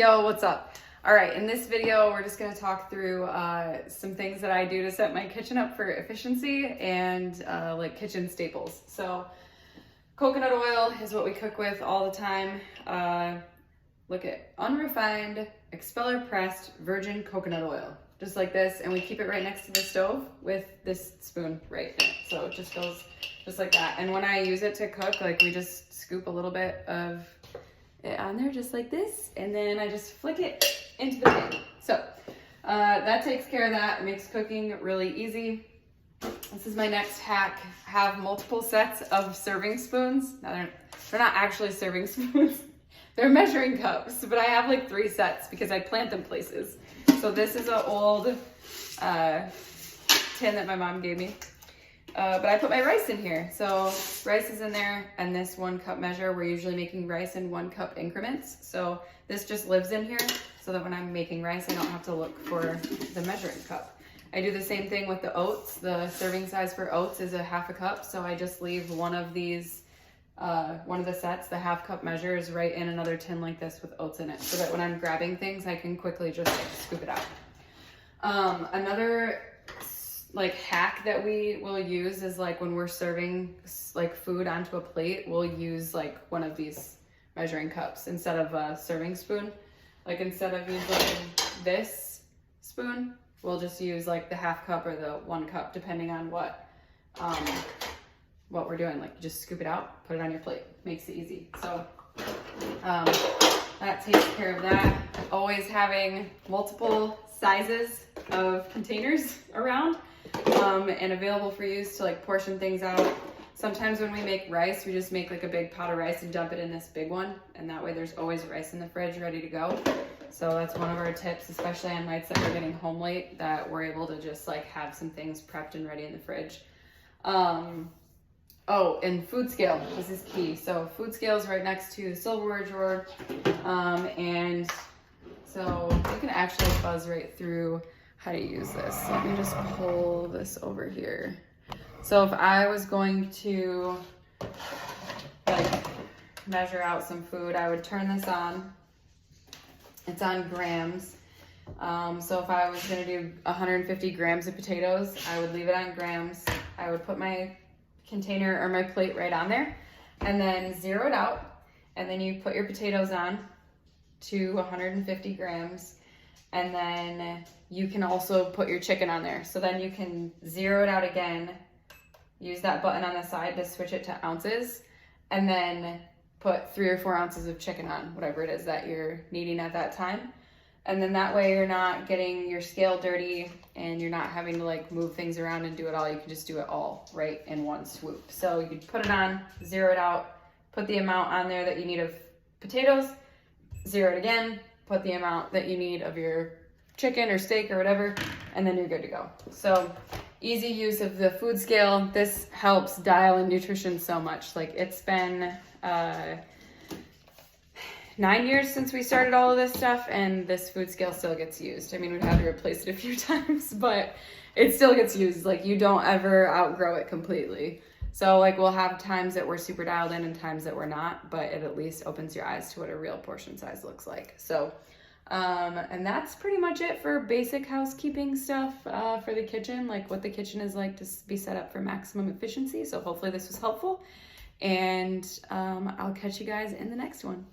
Yo, what's up? All right, in this video, we're just gonna talk through some things that I do to set my kitchen up for efficiency and like kitchen staples. So coconut oil is what we cook with all the time. Look at unrefined, expeller pressed virgin coconut oil, just like this. And we keep it right next to the stove with this spoon right in it. So it just goes just like that. And when I use it to cook, like we just scoop a little bit of it on there just like this, and then I just flick it into the pan. So that takes care of that. It makes cooking really easy. This is my next hack. Have multiple sets of serving spoons. Now they're not actually serving spoons. They're measuring cups, but I have like 3 sets because I plant them places. So this is an old tin that my mom gave me. But I put my rice in here. So rice is in there, and this 1 cup measure, we're usually making rice in 1 cup increments. So this just lives in here so that when I'm making rice, I don't have to look for the measuring cup. I do the same thing with the oats. The serving size for oats is a 1/2 cup. So I just leave one of these, one of the sets, the 1/2 cup measure is right in another tin like this with oats in it. So that when I'm grabbing things, I can quickly just like, scoop it out. Another like hack that we will use is like when we're serving like food onto a plate, we'll use like one of these measuring cups instead of a serving spoon. Like instead of using this spoon, we'll just use like the 1/2 cup or the 1 cup, depending on what we're doing. Like you just scoop it out, put it on your plate, makes it easy. So that takes care of that. Always having multiple sizes of containers around and available for use to like portion things out. Sometimes when we make rice, we just make like a big pot of rice and dump it in this big one, and that way there's always rice in the fridge ready to go. So that's one of our tips, especially on nights that we're getting home late, that we're able to just like have some things prepped and ready in the fridge. Oh, and food scale, this is key. So food scale is right next to the silverware drawer, and so you can actually buzz right through how to use this. Let me just pull this over here. So if I was going to like measure out some food, I would turn this on. It's on grams. So if I was gonna do 150 grams of potatoes, I would leave it on grams. I would put my container or my plate right on there and then zero it out. And then you put your potatoes on to 150 grams. And then you can also put your chicken on there. So then you can zero it out again, use that button on the side to switch it to ounces, and then put 3 or 4 ounces of chicken on, whatever it is that you're needing at that time. And then that way you're not getting your scale dirty and you're not having to like move things around and do it all. You can just do it all right in one swoop. So you can put it on, zero it out, put the amount on there that you need of potatoes, zero it again, put the amount that you need of your chicken or steak or whatever, and then you're good to go. So easy use of the food scale. This helps dial in nutrition so much. Like it's been 9 years since we started all of this stuff, and this food scale still gets used. I mean, we've had to replace it a few times, but it still gets used. Like you don't ever outgrow it completely. So like we'll have times that we're super dialed in and times that we're not, but it at least opens your eyes to what a real portion size looks like. So, and that's pretty much it for basic housekeeping stuff for the kitchen, like what the kitchen is like to be set up for maximum efficiency. So hopefully this was helpful, and I'll catch you guys in the next one.